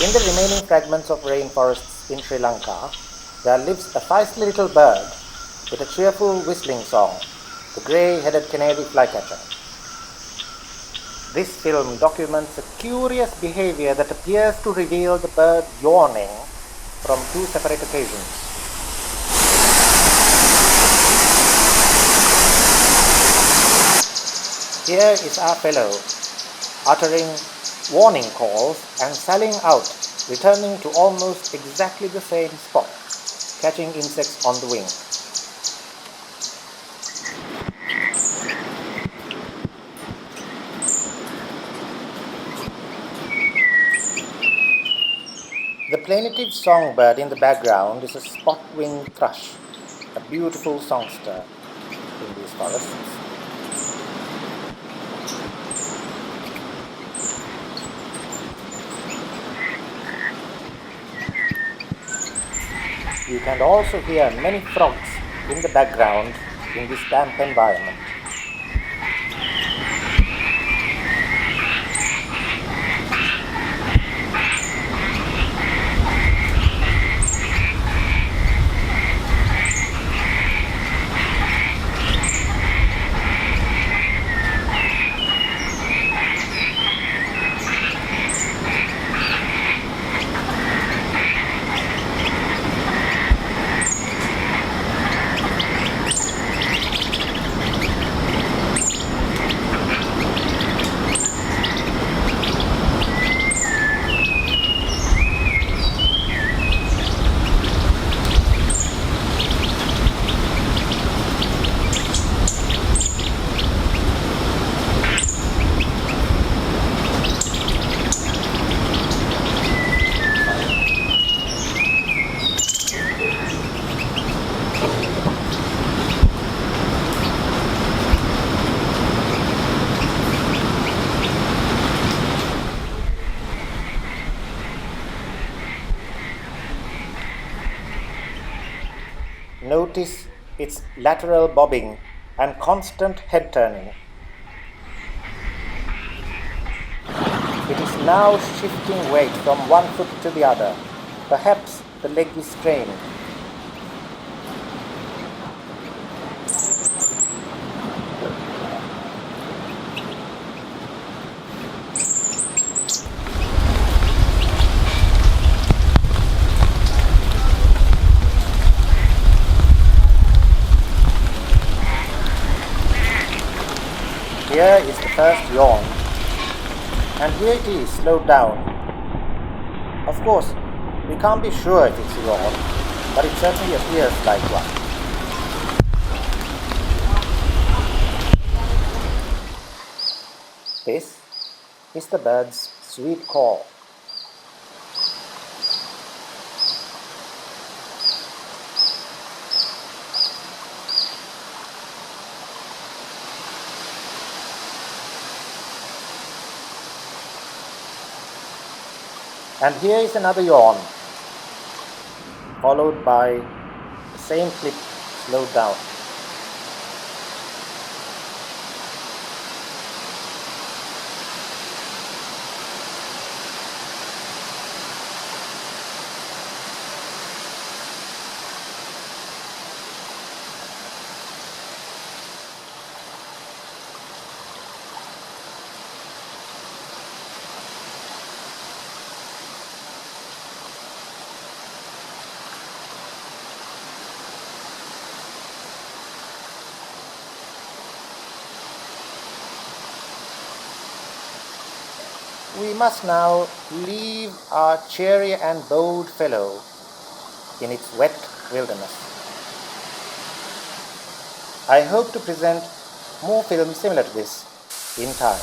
In the remaining fragments of rainforests in Sri Lanka, there lives a feisty little bird with a cheerful whistling song, the grey-headed canary-flycatcher. This film documents a curious behavior that appears to reveal the bird yawning from two separate occasions. Here is our fellow, uttering warning calls and sallying out, returning to almost exactly the same spot, catching insects on the wing. The plaintive songbird in the background is a spot-winged thrush, a beautiful songster in these forests. You can also hear many frogs in the background in this damp environment. Notice its lateral bobbing and constant head turning. It is now shifting weight from one foot to the other. Perhaps the leg is strained. Here is the first yawn, and here it is slowed down. Of course, we can't be sure if it's a yawn, but it certainly appears like one. This is the bird's sweet call. And here is another yawn, followed by the same clip slowed down. We must now leave our cheery and bold fellow in its wet wilderness. I hope to present more films similar to this in time.